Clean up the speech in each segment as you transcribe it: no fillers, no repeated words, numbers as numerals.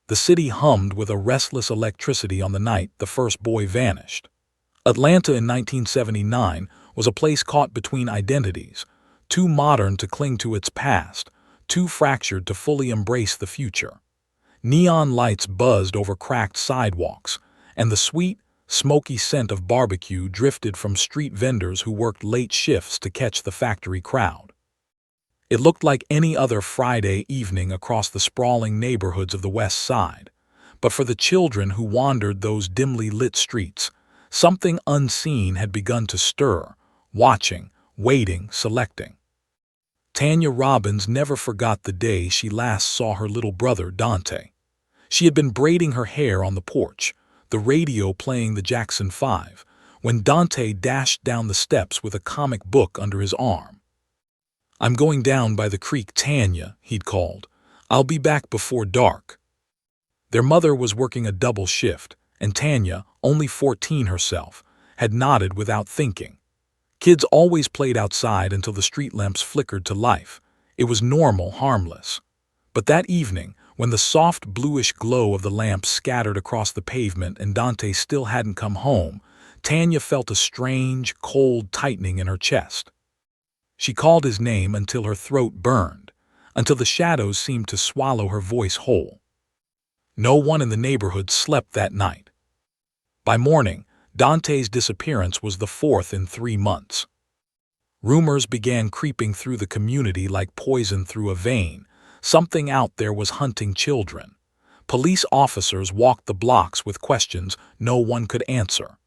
The city hummed with a restless electricity on the night the first boy vanished. Atlanta in 1979 was a place caught between identities, too modern to cling to its past, too fractured to fully embrace the future. Neon lights buzzed over cracked sidewalks, and the sweet, smoky scent of barbecue drifted from street vendors who worked late shifts to catch the factory crowd. It looked like any other Friday evening across the sprawling neighborhoods of the West Side, but for the children who wandered those dimly lit streets, something unseen had begun to stir, watching, waiting, selecting. Tanya Robbins never forgot the day she last saw her little brother, Dante. She had been braiding her hair on the porch, the radio playing the Jackson 5, when Dante dashed down the steps with a comic book under his arm. "I'm going down by the creek, Tanya," he'd called. "I'll be back before dark." Their mother was working a double shift, and Tanya, only 14 herself, had nodded without thinking. Kids always played outside until the street lamps flickered to life. It was normal, harmless. But that evening, when the soft bluish glow of the lamps scattered across the pavement and Dante still hadn't come home, Tanya felt a strange, cold tightening in her chest. She called his name until her throat burned, until the shadows seemed to swallow her voice whole. No one in the neighborhood slept that night. By morning, Dante's disappearance was the fourth in 3 months. Rumors began creeping through the community like poison through a vein. Something out there was hunting children. Police officers walked the blocks with questions no one could answer.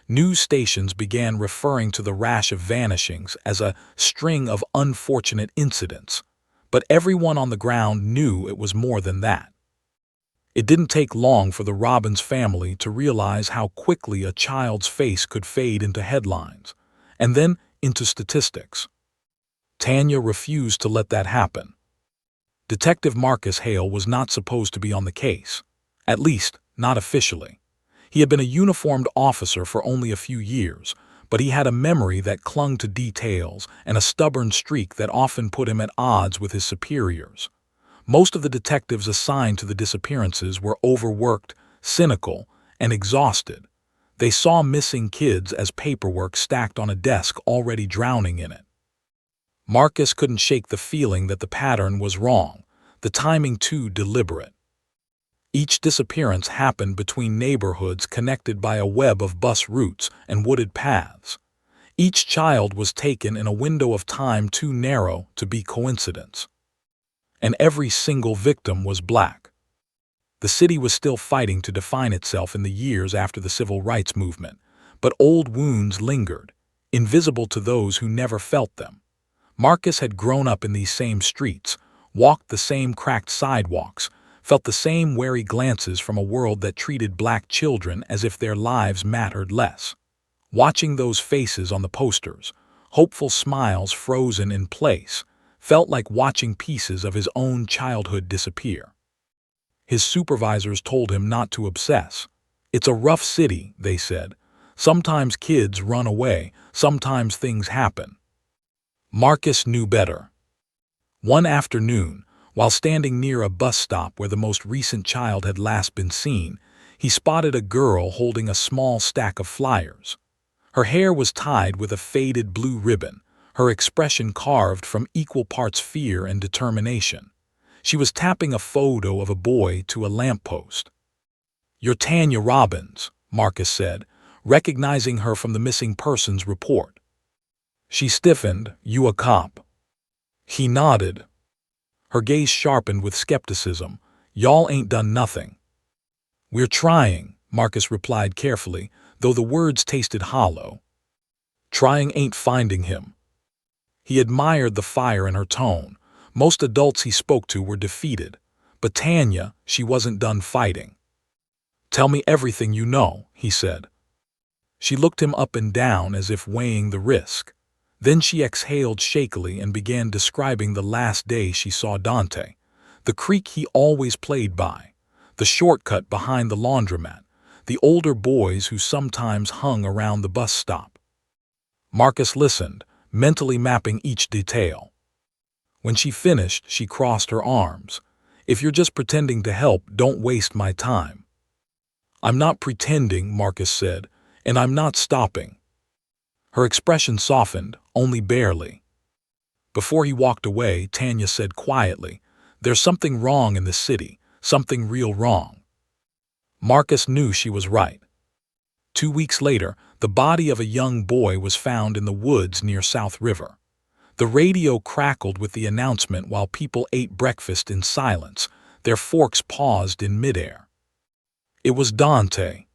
News stations began referring to the rash of vanishings as a string of unfortunate incidents, but everyone on the ground knew it was more than that. It didn't take long for the Robbins family to realize how quickly a child's face could fade into headlines, and then into statistics. Tanya refused to let that happen. Detective Marcus Hale was not supposed to be on the case, at least not officially. He had been a uniformed officer for only a few years, but he had a memory that clung to details and a stubborn streak that often put him at odds with his superiors. Most of the detectives assigned to the disappearances were overworked, cynical, and exhausted. They saw missing kids as paperwork stacked on a desk already drowning in it. Marcus couldn't shake the feeling that the pattern was wrong, the timing too deliberate. Each disappearance happened between neighborhoods connected by a web of bus routes and wooded paths. Each child was taken in a window of time too narrow to be coincidence. And every single victim was black. The city was still fighting to define itself in the years after the civil rights movement, but old wounds lingered, invisible to those who never felt them. Marcus had grown up in these same streets, walked the same cracked sidewalks, felt the same wary glances from a world that treated black children as if their lives mattered less. Watching those faces on the posters, hopeful smiles frozen in place, felt like watching pieces of his own childhood disappear. His supervisors told him not to obsess. "It's a rough city," they said. "Sometimes kids run away, sometimes things happen." Marcus knew better. One afternoon, while standing near a bus stop where the most recent child had last been seen, he spotted a girl holding a small stack of flyers. Her hair was tied with a faded blue ribbon, her expression carved from equal parts fear and determination. She was tapping a photo of a boy to a lamppost. "You're Tanya Robbins," Marcus said, recognizing her from the missing persons report. She stiffened. "You a cop?" He nodded. Her gaze sharpened with skepticism. "Y'all ain't done nothing." "We're trying," Marcus replied carefully, though the words tasted hollow. "Trying ain't finding him." He admired the fire in her tone. Most adults he spoke to were defeated. But Tanya, she wasn't done fighting. "Tell me everything you know," he said. She looked him up and down as if weighing the risk. Then she exhaled shakily and began describing the last day she saw Dante, the creek he always played by, the shortcut behind the laundromat, the older boys who sometimes hung around the bus stop. Marcus listened, mentally mapping each detail. When she finished, she crossed her arms. If you're just pretending to help, don't waste my time." "I'm not pretending," Marcus said, "and I'm not stopping." Her expression softened, only barely. Before he walked away, Tanya said quietly, "There's something wrong in the city, something real wrong." Marcus knew she was right. 2 weeks later, the body of a young boy was found in the woods near South River. The radio crackled with the announcement while people ate breakfast in silence, their forks paused in midair. It was Dante.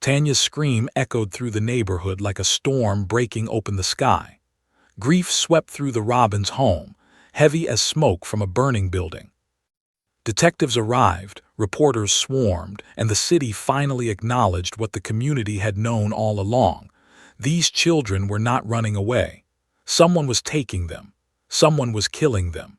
Tanya's scream echoed through the neighborhood like a storm breaking open the sky. Grief swept through the Robbins home, heavy as smoke from a burning building. Detectives arrived, reporters swarmed, and the city finally acknowledged what the community had known all along. These children were not running away. Someone was taking them. Someone was killing them.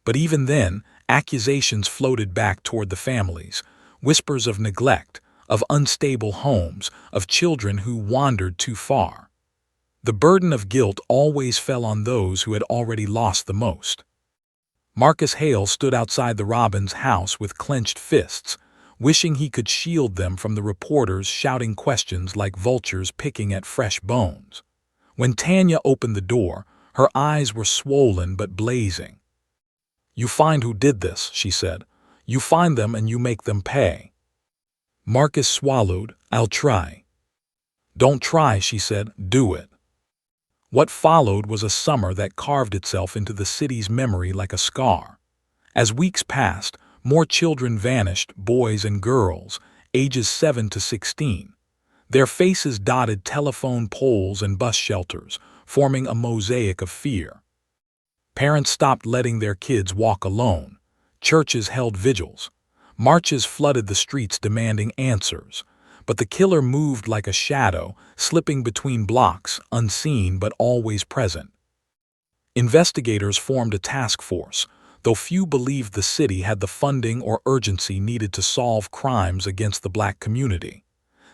But even then, accusations floated back toward the families, whispers of neglect, of unstable homes, of children who wandered too far. The burden of guilt always fell on those who had already lost the most. Marcus Hale stood outside the Robbins house with clenched fists, wishing he could shield them from the reporters shouting questions like vultures picking at fresh bones. When Tanya opened the door, her eyes were swollen but blazing. "You find who did this," she said. "You find them and you make them pay." Marcus swallowed. "I'll try." "Don't try," she said. "Do it." What followed was a summer that carved itself into the city's memory like a scar. As weeks passed, more children vanished, boys and girls, ages 7 to 16. Their faces dotted telephone poles and bus shelters, forming a mosaic of fear. Parents stopped letting their kids walk alone. Churches held vigils. Marches flooded the streets demanding answers. But the killer moved like a shadow, slipping between blocks, unseen but always present. Investigators formed a task force, though few believed the city had the funding or urgency needed to solve crimes against the black community.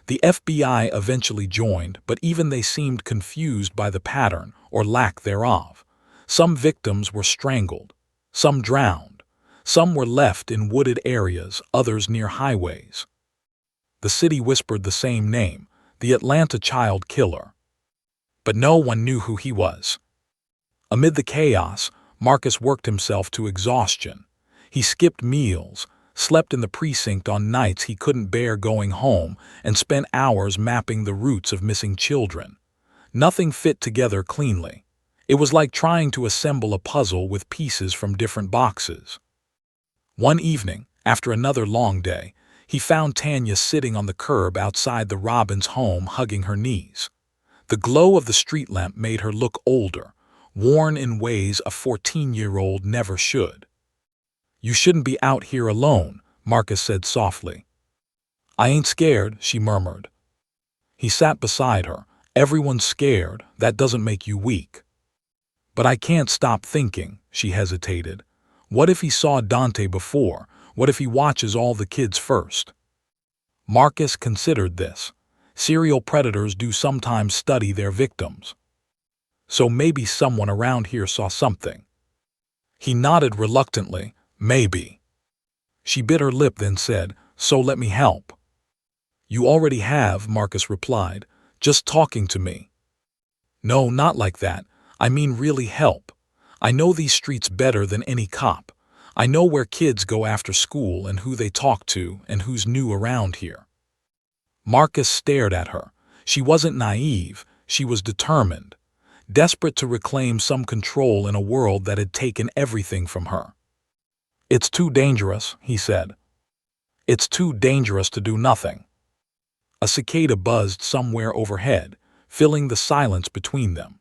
The FBI eventually joined, but even they seemed confused by the pattern or lack thereof. Some victims were strangled, some drowned, some were left in wooded areas, others near highways. The city whispered the same name, the Atlanta child killer. But no one knew who he was. Amid the chaos, Marcus worked himself to exhaustion. He skipped meals, slept in the precinct on nights he couldn't bear going home, and spent hours mapping the routes of missing children. Nothing fit together cleanly. It was like trying to assemble a puzzle with pieces from different boxes. One evening, after another long day, he found Tanya sitting on the curb outside the Robbins home, hugging her knees. The glow of the street lamp made her look older, worn in ways a 14-year-old never should. "You shouldn't be out here alone," Marcus said softly. "I ain't scared," she murmured. He sat beside her. "Everyone's scared. That doesn't make you weak." "But I can't stop thinking," she hesitated. "What if he saw Dante before? What if he watches all the kids first?" Marcus considered this. Serial predators do sometimes study their victims. So maybe someone around here saw something. He nodded reluctantly. "Maybe." She bit her lip, then said, "So let me help." "You already have," Marcus replied, "just talking to me." "No, not like that. I mean really help. I know these streets better than any cop. I know where kids go after school and who they talk to and who's new around here." Marcus stared at her. She wasn't naive, she was determined, desperate to reclaim some control in a world that had taken everything from her. "It's too dangerous," he said. "It's too dangerous to do nothing." A cicada buzzed somewhere overhead, filling the silence between them.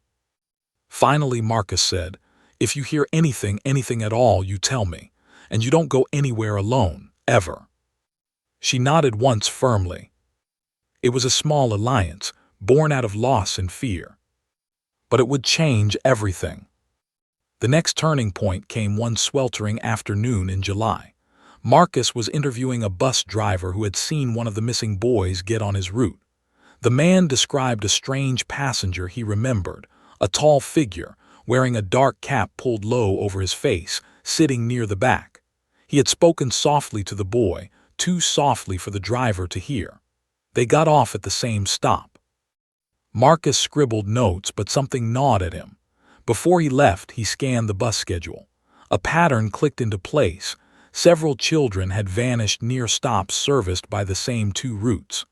Finally, Marcus said, "If you hear anything at all, you tell me, and you don't go anywhere alone, ever." She nodded once firmly. It was a small alliance, born out of loss and fear. But it would change everything. The next turning point came one sweltering afternoon in July. Marcus was interviewing a bus driver who had seen one of the missing boys get on his route. The man described a strange passenger he remembered, a tall figure, wearing a dark cap pulled low over his face, sitting near the back. He had spoken softly to the boy, too softly for the driver to hear. They got off at the same stop. Marcus scribbled notes, but something gnawed at him. Before he left, he scanned the bus schedule. A pattern clicked into place. Several children had vanished near stops serviced by the same two routes.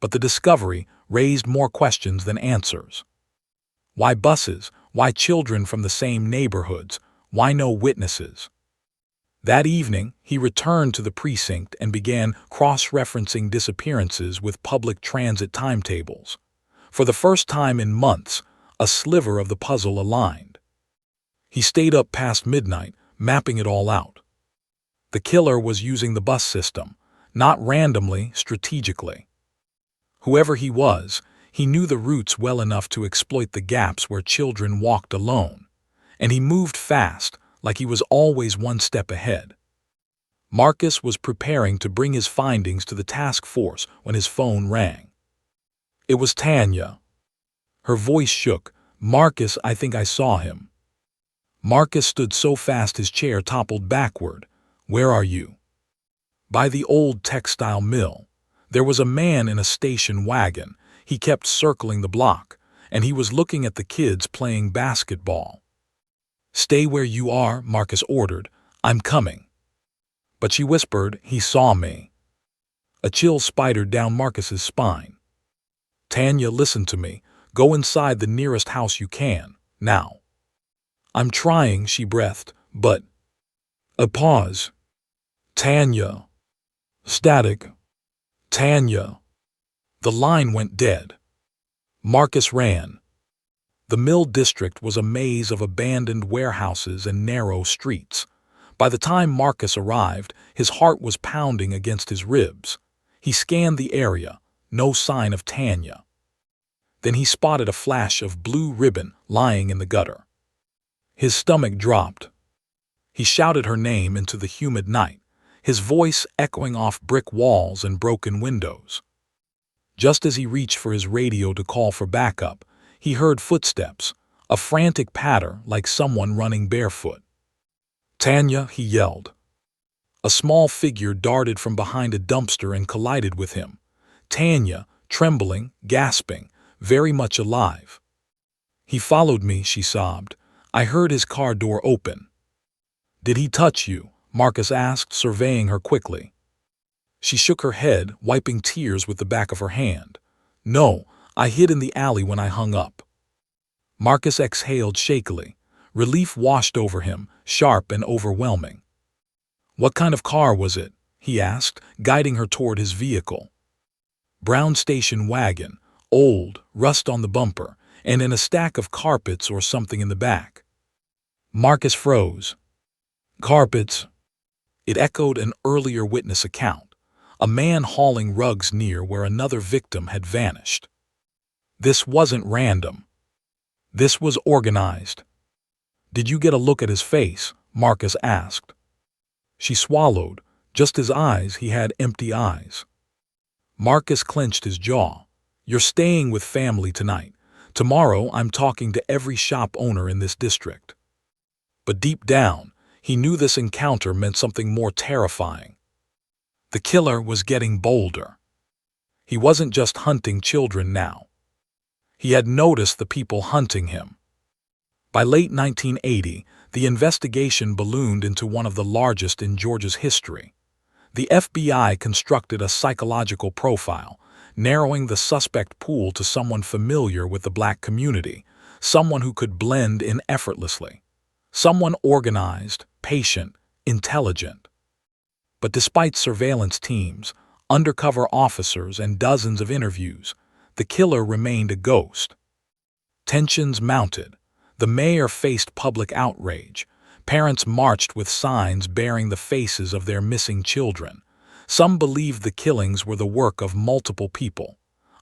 But the discovery raised more questions than answers. Why buses? Why children from the same neighborhoods? Why no witnesses? That evening, he returned to the precinct and began cross-referencing disappearances with public transit timetables. For the first time in months, a sliver of the puzzle aligned. He stayed up past midnight, mapping it all out. The killer was using the bus system, not randomly, strategically. Whoever he was, he knew the routes well enough to exploit the gaps where children walked alone. And he moved fast, like he was always one step ahead. Marcus was preparing to bring his findings to the task force when his phone rang. It was Tanya. Her voice shook. "Marcus, I think I saw him." Marcus stood so fast his chair toppled backward. "Where are you?" "By the old textile mill. There was a man in a station wagon. He kept circling the block, and he was looking at the kids playing basketball." "Stay where you are," Marcus ordered. "I'm coming." But she whispered, "He saw me." A chill spidered down Marcus's spine. "Tanya, listen to me. Go inside the nearest house you can, now." "I'm trying," she breathed, "but—" A pause. "Tanya." Static. "Tanya." The line went dead. Marcus ran. The mill district was a maze of abandoned warehouses and narrow streets. By the time Marcus arrived, his heart was pounding against his ribs. He scanned the area, no sign of Tanya. Then he spotted a flash of blue ribbon lying in the gutter. His stomach dropped. He shouted her name into the humid night, his voice echoing off brick walls and broken windows. Just as he reached for his radio to call for backup, he heard footsteps, a frantic patter like someone running barefoot. "Tanya," he yelled. A small figure darted from behind a dumpster and collided with him. Tanya, trembling, gasping, very much alive. "He followed me," she sobbed. "I heard his car door open." "Did he touch you?" Marcus asked, surveying her quickly. She shook her head, wiping tears with the back of her hand. "No, I hid in the alley when I hung up." Marcus exhaled shakily. Relief washed over him, sharp and overwhelming. "What kind of car was it?" he asked, guiding her toward his vehicle. "Brown station wagon, old, rust on the bumper, and in a stack of carpets or something in the back." Marcus froze. "Carpets?" It echoed an earlier witness account, a man hauling rugs near where another victim had vanished. This wasn't random. This was organized. "Did you get a look at his face?" Marcus asked. She swallowed. Just his eyes, he had empty eyes. Marcus clenched his jaw. "You're staying with family tonight. Tomorrow I'm talking to every shop owner in this district." But deep down, he knew this encounter meant something more terrifying. The killer was getting bolder. He wasn't just hunting children now. He had noticed the people hunting him. By late 1980, the investigation ballooned into one of the largest in Georgia's history. The FBI constructed a psychological profile, narrowing the suspect pool to someone familiar with the black community, someone who could blend in effortlessly, someone organized, patient, intelligent. But despite surveillance teams, undercover officers, and dozens of interviews, the killer remained a ghost. Tensions mounted. The mayor faced public outrage. Parents marched with signs bearing the faces of their missing children. Some believed the killings were the work of multiple people.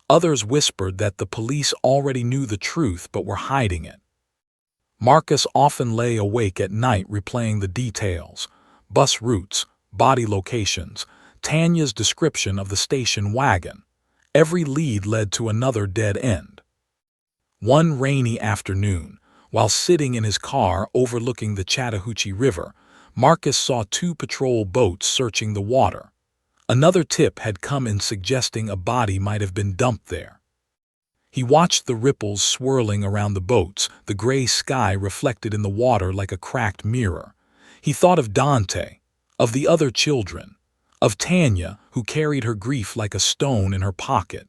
Others whispered that the police already knew the truth but were hiding it. Marcus often lay awake at night replaying the details: bus routes, body locations, Tanya's description of the station wagon. Every lead led to another dead end. One rainy afternoon, while sitting in his car overlooking the Chattahoochee River, Marcus saw two patrol boats searching the water. Another tip had come in suggesting a body might have been dumped there. He watched the ripples swirling around the boats, the gray sky reflected in the water like a cracked mirror. He thought of Dante, of the other children, of Tanya, who carried her grief like a stone in her pocket.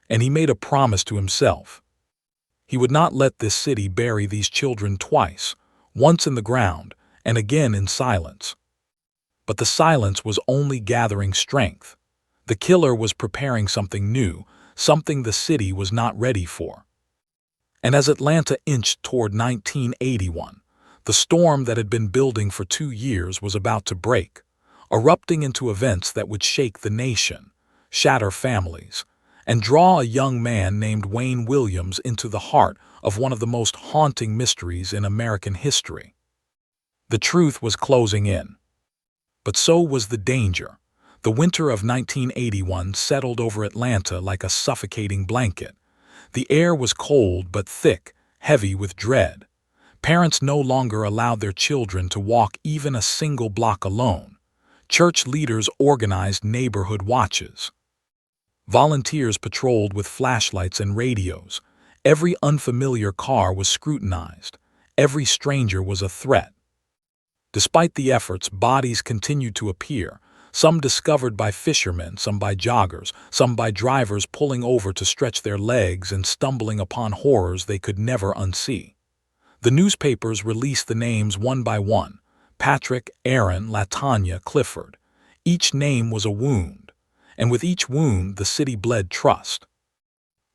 And he made a promise to himself. He would not let this city bury these children twice, once in the ground and again in silence. But the silence was only gathering strength. The killer was preparing something new, something the city was not ready for. And as Atlanta inched toward 1981, the storm that had been building for 2 years was about to break, erupting into events that would shake the nation, shatter families, and draw a young man named Wayne Williams into the heart of one of the most haunting mysteries in American history. The truth was closing in. But so was the danger. The winter of 1981 settled over Atlanta like a suffocating blanket. The air was cold but thick, heavy with dread. Parents no longer allowed their children to walk even a single block alone. Church leaders organized neighborhood watches. Volunteers patrolled with flashlights and radios. Every unfamiliar car was scrutinized. Every stranger was a threat. Despite the efforts, bodies continued to appear, some discovered by fishermen, some by joggers, some by drivers pulling over to stretch their legs and stumbling upon horrors they could never unsee. The newspapers released the names one by one: Patrick, Aaron, LaTanya, Clifford. Each name was a wound, and with each wound the city bled trust.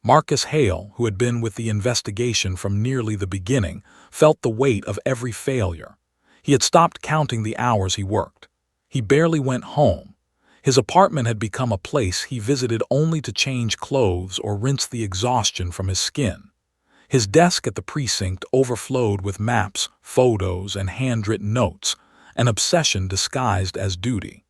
Marcus Hale, who had been with the investigation from nearly the beginning, felt the weight of every failure. He had stopped counting the hours he worked. He barely went home. His apartment had become a place he visited only to change clothes or rinse the exhaustion from his skin. His desk at the precinct overflowed with maps, photos, and handwritten notes, an obsession disguised as duty.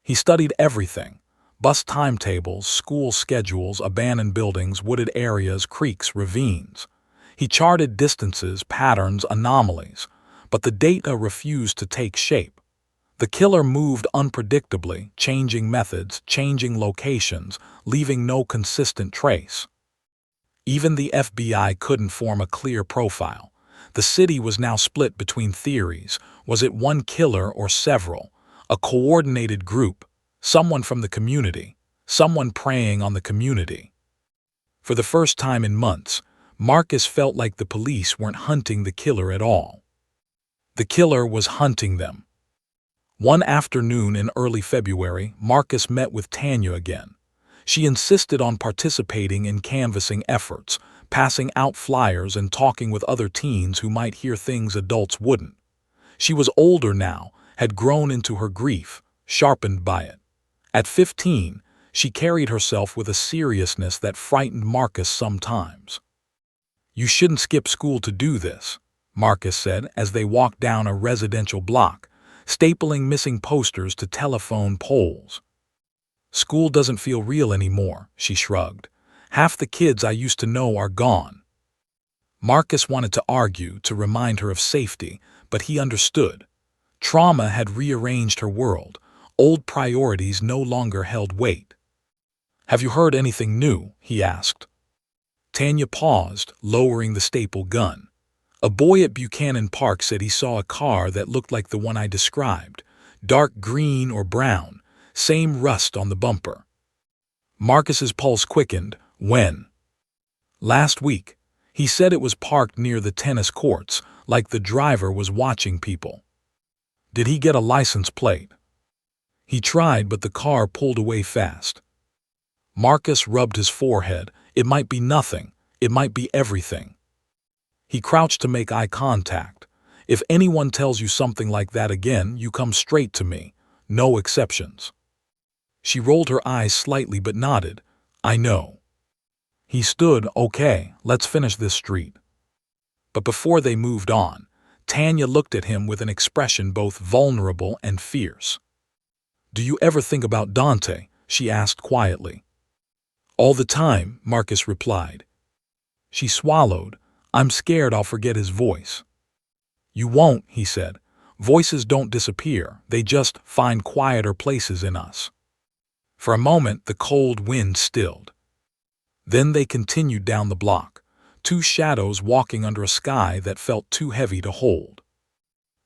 He studied everything: bus timetables, school schedules, abandoned buildings, wooded areas, creeks, ravines. He charted distances, patterns, anomalies, but the data refused to take shape. The killer moved unpredictably, changing methods, changing locations, leaving no consistent trace. Even the FBI couldn't form a clear profile. The city was now split between theories. Was it one killer or several? A coordinated group? Someone from the community? Someone preying on the community? For the first time in months, Marcus felt like the police weren't hunting the killer at all. The killer was hunting them. One afternoon in early February, Marcus met with Tanya again. She insisted on participating in canvassing efforts, passing out flyers and talking with other teens who might hear things adults wouldn't. She was older now, had grown into her grief, sharpened by it. At 15, she carried herself with a seriousness that frightened Marcus sometimes. "You shouldn't skip school to do this," Marcus said as they walked down a residential block, stapling missing posters to telephone poles. "School doesn't feel real anymore," she shrugged. "Half the kids I used to know are gone." Marcus wanted to argue, to remind her of safety, but he understood. Trauma had rearranged her world. Old priorities no longer held weight. "Have you heard anything new?" he asked. Tanya paused, lowering the staple gun. "A boy at Buchanan Park said he saw a car that looked like the one I described, dark green or brown, same rust on the bumper." Marcus's pulse quickened. "When?" "Last week. He said it was parked near the tennis courts, like the driver was watching people." "Did he get a license plate?" "He tried, but the car pulled away fast." Marcus rubbed his forehead. It might be nothing. It might be everything. He crouched to make eye contact. "If anyone tells you something like that again, you come straight to me. No exceptions." She rolled her eyes slightly but nodded. "I know." He stood. "Okay, let's finish this street." But before they moved on, Tanya looked at him with an expression both vulnerable and fierce. "Do you ever think about Dante?" she asked quietly. "All the time," Marcus replied. She swallowed. "I'm scared I'll forget his voice." "You won't," he said. Voices don't disappear, they just find quieter places in us. For a moment, the cold wind stilled. Then they continued down the block, two shadows walking under a sky that felt too heavy to hold.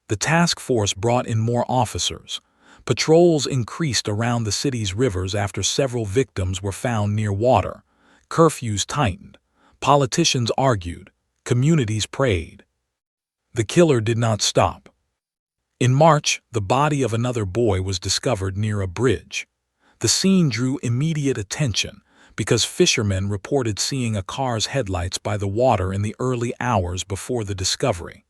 The task force brought in more officers. Patrols increased around the city's rivers after several victims were found near water. Curfews tightened. Politicians argued. Communities prayed. The killer did not stop. In March, the body of another boy was discovered near a bridge. The scene drew immediate attention because fishermen reported seeing a car's headlights by the water in the early hours before the discovery.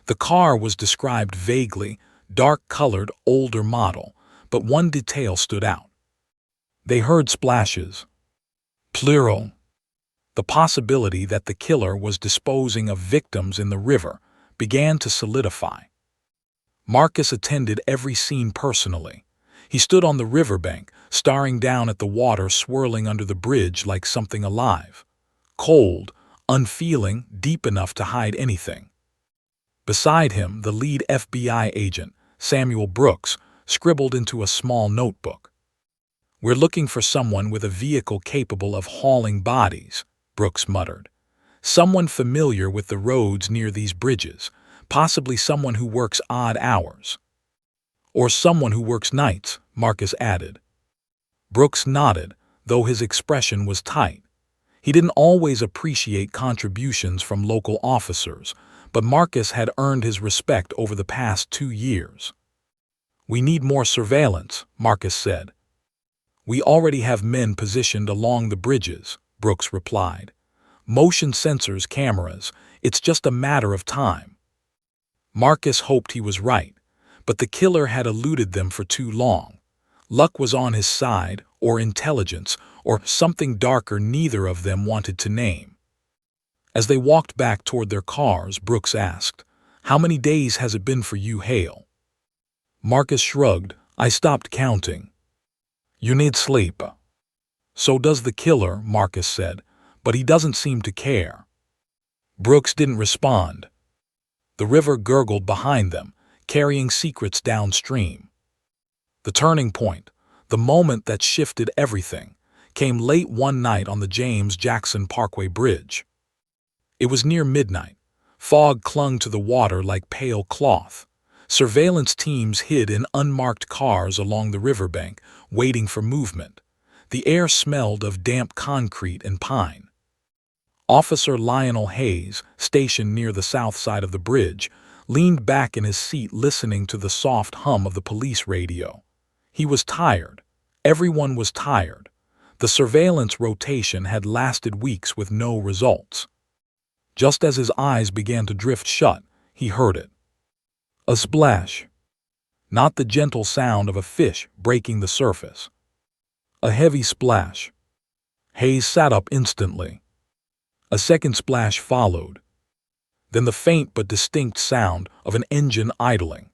The car was described vaguely, dark-colored, older model, but one detail stood out. They heard splashes. Plural. The possibility that the killer was disposing of victims in the river began to solidify. Marcus attended every scene personally. He stood on the riverbank, staring down at the water swirling under the bridge like something alive. Cold, unfeeling, deep enough to hide anything. Beside him, the lead FBI agent, Samuel Brooks, scribbled into a small notebook. "We're looking for someone with a vehicle capable of hauling bodies," Brooks muttered. "Someone familiar with the roads near these bridges, possibly someone who works odd hours." "Or someone who works nights," Marcus added. Brooks nodded, though his expression was tight. He didn't always appreciate contributions from local officers, but Marcus had earned his respect over the past 2 years. "We need more surveillance," Marcus said. "We already have men positioned along the bridges," Brooks replied. "Motion sensors, cameras, it's just a matter of time." Marcus hoped he was right, but the killer had eluded them for too long. Luck was on his side, or intelligence, or something darker neither of them wanted to name. As they walked back toward their cars, Brooks asked, "How many days has it been for you, Hale?" Marcus shrugged. "I stopped counting." "You need sleep." "So does the killer," Marcus said, "but he doesn't seem to care." Brooks didn't respond. The river gurgled behind them, carrying secrets downstream. The turning point, the moment that shifted everything, came late one night on the James Jackson Parkway Bridge. It was near midnight. Fog clung to the water like pale cloth. Surveillance teams hid in unmarked cars along the riverbank, waiting for movement. The air smelled of damp concrete and pine. Officer Lionel Hayes, stationed near the south side of the bridge, leaned back in his seat listening to the soft hum of the police radio. He was tired. Everyone was tired. The surveillance rotation had lasted weeks with no results. Just as his eyes began to drift shut, he heard it. A splash. Not the gentle sound of a fish breaking the surface. A heavy splash. Hayes sat up instantly. A second splash followed. Then the faint but distinct sound of an engine idling.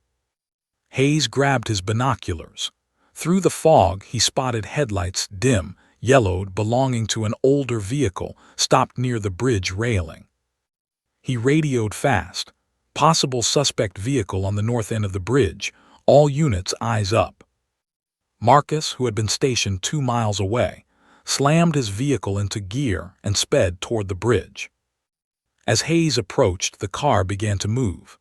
Hayes grabbed his binoculars. Through the fog, he spotted headlights, dim, yellowed, belonging to an older vehicle, stopped near the bridge railing. He radioed fast. "Possible suspect vehicle on the north end of the bridge. All units eyes up." Marcus, who had been stationed 2 miles away, slammed his vehicle into gear and sped toward the bridge. As Hayes approached, the car began to move.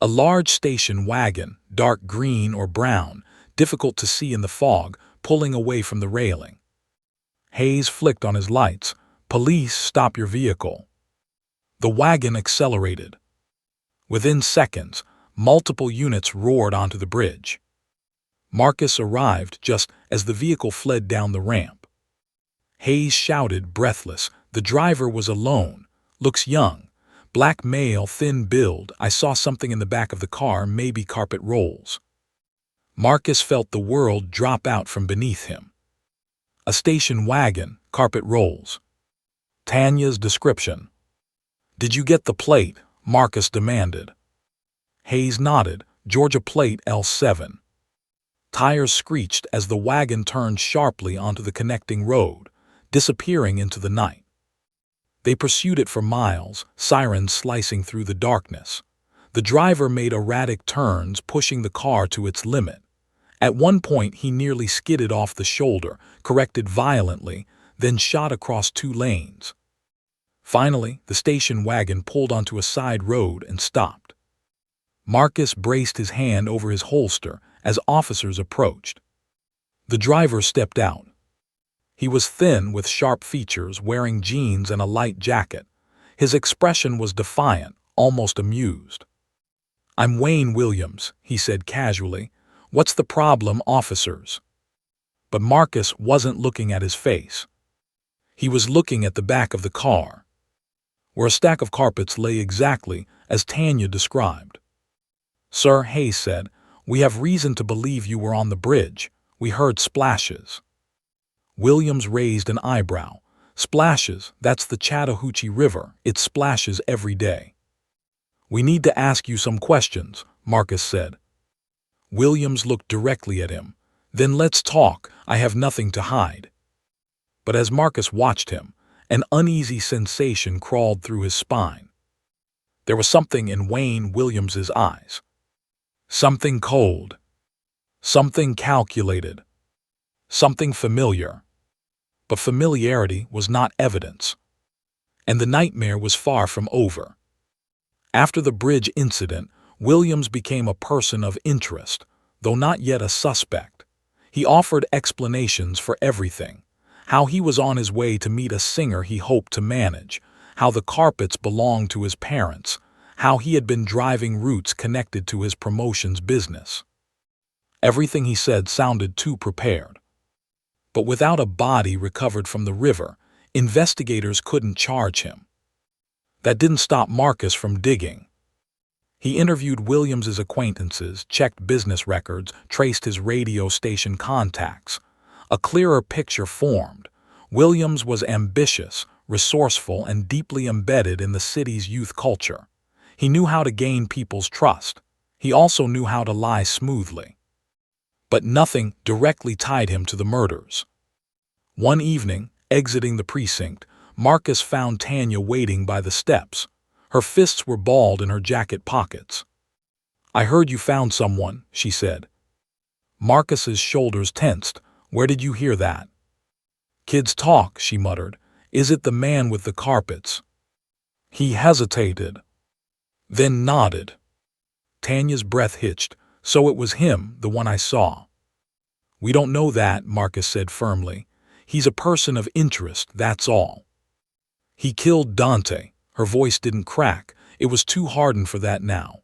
A large station wagon, dark green or brown, difficult to see in the fog, pulling away from the railing. Hayes flicked on his lights. "Police, stop your vehicle." The wagon accelerated. Within seconds, multiple units roared onto the bridge. Marcus arrived just as the vehicle fled down the ramp. Hayes shouted, breathless. The driver was alone. "Looks young. Black male, thin build. I saw something in the back of the car, maybe carpet rolls." Marcus felt the world drop out from beneath him. A station wagon, carpet rolls. Tanya's description. "Did you get the plate?" Marcus demanded. Hayes nodded. "Georgia plate L7. Tires screeched as the wagon turned sharply onto the connecting road, disappearing into the night. They pursued it for miles, sirens slicing through the darkness. The driver made erratic turns, pushing the car to its limit. At one point, he nearly skidded off the shoulder, corrected violently, then shot across 2 lanes. Finally, the station wagon pulled onto a side road and stopped. Marcus braced his hand over his holster as officers approached. The driver stepped out. He was thin with sharp features, wearing jeans and a light jacket. His expression was defiant, almost amused. "I'm Wayne Williams," he said casually. "What's the problem, officers?" But Marcus wasn't looking at his face. He was looking at the back of the car, where a stack of carpets lay exactly as Tanya described. "Sir," Hayes said, "we have reason to believe you were on the bridge. We heard splashes." Williams raised an eyebrow. "Splashes? That's the Chattahoochee River. It splashes every day." "We need to ask you some questions," Marcus said. Williams looked directly at him. "Then let's talk. I have nothing to hide." But as Marcus watched him, an uneasy sensation crawled through his spine. There was something in Wayne Williams's eyes. Something cold. Something calculated. Something familiar. But familiarity was not evidence. And the nightmare was far from over. After the bridge incident, Williams became a person of interest, though not yet a suspect. He offered explanations for everything: how he was on his way to meet a singer he hoped to manage, how the carpets belonged to his parents, how he had been driving routes connected to his promotions business. Everything he said sounded too prepared. But without a body recovered from the river, investigators couldn't charge him. That didn't stop Marcus from digging. He interviewed Williams's acquaintances, checked business records, traced his radio station contacts. A clearer picture formed. Williams was ambitious, resourceful, and deeply embedded in the city's youth culture. He knew how to gain people's trust. He also knew how to lie smoothly. But nothing directly tied him to the murders. One evening, exiting the precinct, Marcus found Tanya waiting by the steps. Her fists were balled in her jacket pockets. "I heard you found someone," she said. Marcus's shoulders tensed. "Where did you hear that?" "Kids talk," she muttered. "Is it the man with the carpets?" He hesitated, then nodded. Tanya's breath hitched. "So it was him, the one I saw." "We don't know that," Marcus said firmly. "He's a person of interest, that's all." "He killed Dante." Her voice didn't crack. It was too hardened for that now.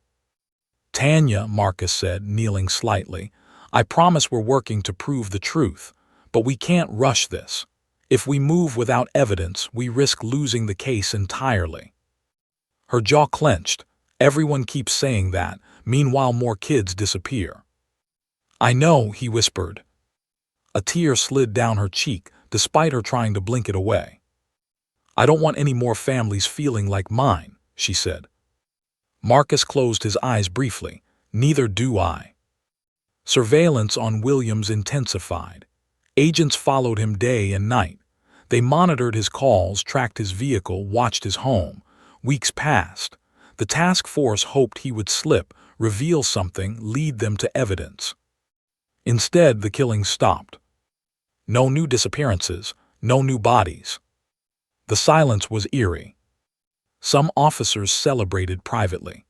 "Tanya," Marcus said, kneeling slightly, "I promise we're working to prove the truth, but we can't rush this. If we move without evidence, we risk losing the case entirely." Her jaw clenched. "Everyone keeps saying that. Meanwhile, more kids disappear." "I know," he whispered. A tear slid down her cheek, despite her trying to blink it away. "I don't want any more families feeling like mine," she said. Marcus closed his eyes briefly. "Neither do I." Surveillance on Williams intensified. Agents followed him day and night. They monitored his calls, tracked his vehicle, watched his home. Weeks passed. The task force hoped he would slip, reveal something, lead them to evidence. Instead, the killings stopped. No new disappearances, no new bodies. The silence was eerie. Some officers celebrated privately.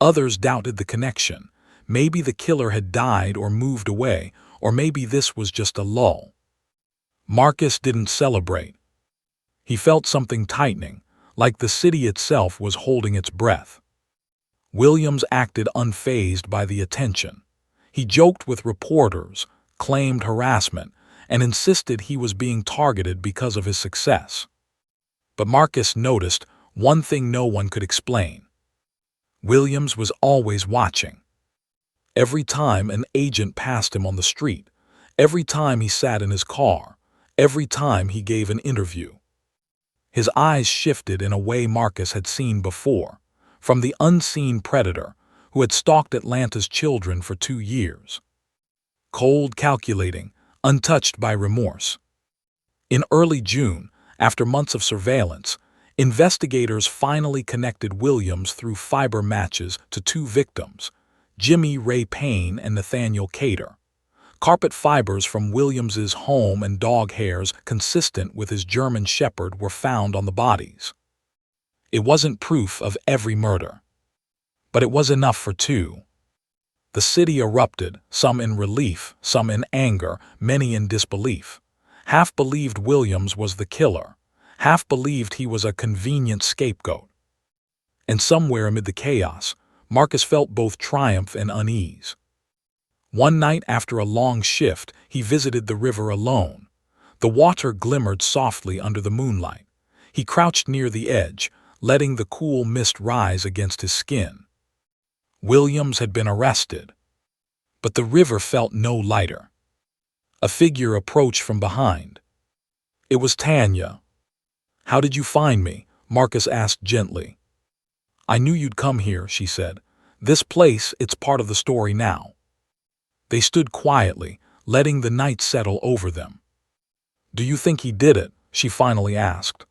Others doubted the connection. Maybe the killer had died or moved away, or maybe this was just a lull. Marcus didn't celebrate. He felt something tightening, like the city itself was holding its breath. Williams acted unfazed by the attention. He joked with reporters, claimed harassment, and insisted he was being targeted because of his success. But Marcus noticed one thing no one could explain. Williams was always watching. Every time an agent passed him on the street, every time he sat in his car, every time he gave an interview. His eyes shifted in a way Marcus had seen before, from the unseen predator who had stalked Atlanta's children for 2 years. Cold, calculating, untouched by remorse. In early June, after months of surveillance, Investigators finally connected Williams through fiber matches to two victims, Jimmy Ray Payne and Nathaniel Cater. Carpet fibers from Williams's home and dog hairs consistent with his German Shepherd were found on the bodies. It wasn't proof of every murder, but it was enough for two. The city erupted, some in relief, some in anger, many in disbelief. Half believed Williams was the killer, half believed he was a convenient scapegoat. And somewhere amid the chaos, Marcus felt both triumph and unease. One night after a long shift, he visited the river alone. The water glimmered softly under the moonlight. He crouched near the edge, letting the cool mist rise against his skin. Williams had been arrested, but the river felt no lighter. A figure approached from behind. It was Tanya. "How did you find me?" Marcus asked gently. "I knew you'd come here," she said. "This place, it's part of the story now." They stood quietly, letting the night settle over them. "Do you think he did it?" she finally asked.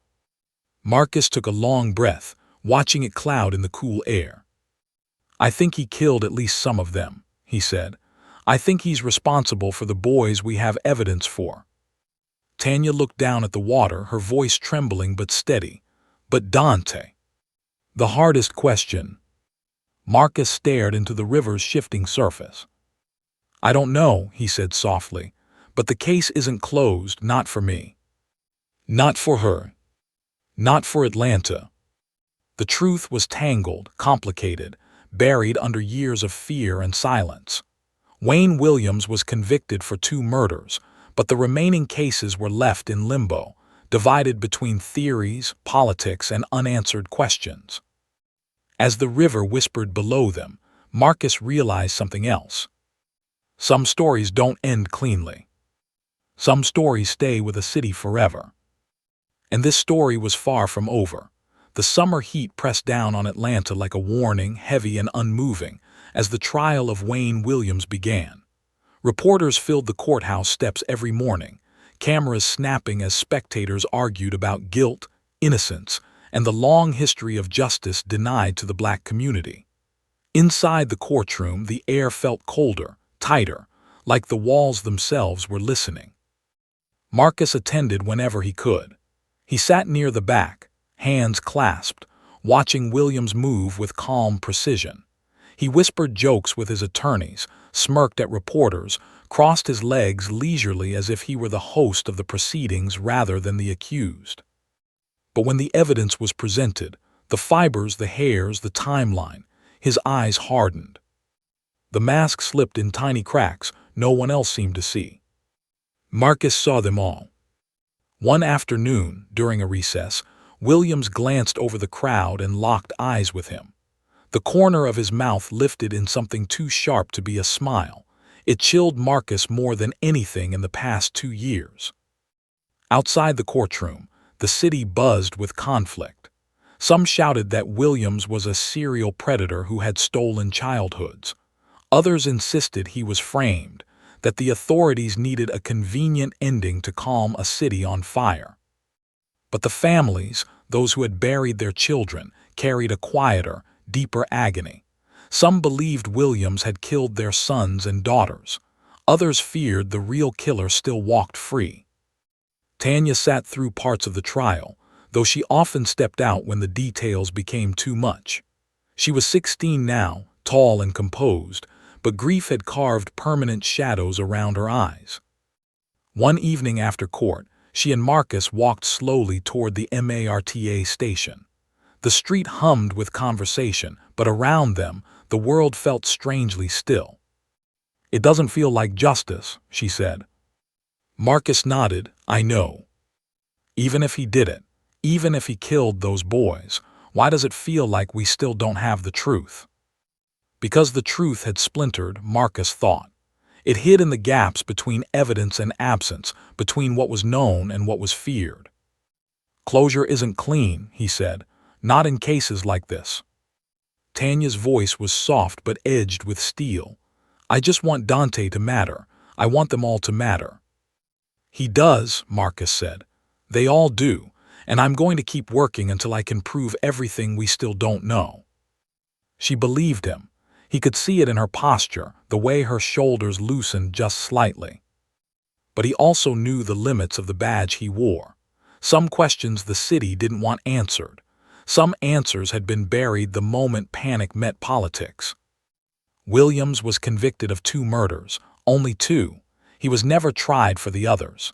Marcus took a long breath, watching it cloud in the cool air. "I think he killed at least some of them," he said. "I think he's responsible for the boys we have evidence for." Tanya looked down at the water, her voice trembling but steady. "But Dante?" "The hardest question." Marcus stared into the river's shifting surface. "I don't know," he said softly, "but the case isn't closed, not for me. Not for her. Not for Atlanta." The truth was tangled, complicated, buried under years of fear and silence. Wayne Williams was convicted for 2 murders, but the remaining cases were left in limbo, divided between theories, politics, and unanswered questions. As the river whispered below them, Marcus realized something else. Some stories don't end cleanly. Some stories stay with a city forever. And this story was far from over. The summer heat pressed down on Atlanta like a warning, heavy and unmoving, as the trial of Wayne Williams began. Reporters filled the courthouse steps every morning, cameras snapping as spectators argued about guilt, innocence, and the long history of justice denied to the black community. Inside the courtroom, the air felt colder, tighter, like the walls themselves were listening. Marcus attended whenever he could. He sat near the back, hands clasped, watching Williams move with calm precision. He whispered jokes with his attorneys, smirked at reporters, crossed his legs leisurely as if he were the host of the proceedings rather than the accused. But when the evidence was presented, the fibers, the hairs, the timeline, his eyes hardened. The mask slipped in tiny cracks no one else seemed to see. Marcus saw them all. One afternoon, during a recess, Williams glanced over the crowd and locked eyes with him. The corner of his mouth lifted in something too sharp to be a smile. It chilled Marcus more than anything in the past 2 years. Outside the courtroom, the city buzzed with conflict. Some shouted that Williams was a serial predator who had stolen childhoods. Others insisted he was framed, that the authorities needed a convenient ending to calm a city on fire. But the families, those who had buried their children, carried a quieter, deeper agony. Some believed Williams had killed their sons and daughters. Others feared the real killer still walked free. Tanya sat through parts of the trial, though she often stepped out when the details became too much. She was 16 now, tall and composed, but grief had carved permanent shadows around her eyes. One evening after court, she and Marcus walked slowly toward the MARTA station. The street hummed with conversation, but around them, the world felt strangely still. "It doesn't feel like justice," she said. Marcus nodded. "I know. Even if he did it, even if he killed those boys, why does it feel like we still don't have the truth?" Because the truth had splintered, Marcus thought. It hid in the gaps between evidence and absence, between what was known and what was feared. "Closure isn't clean," he said, "not in cases like this." Tanya's voice was soft but edged with steel. "I just want Dante to matter. I want them all to matter." "He does," Marcus said. "They all do. and I'm going to keep working until I can prove everything we still don't know." She believed him. He could see it in her posture, the way her shoulders loosened just slightly. But he also knew the limits of the badge he wore. Some questions the city didn't want answered. Some answers had been buried the moment panic met politics. Williams was convicted of 2 murders, only 2. He was never tried for the others.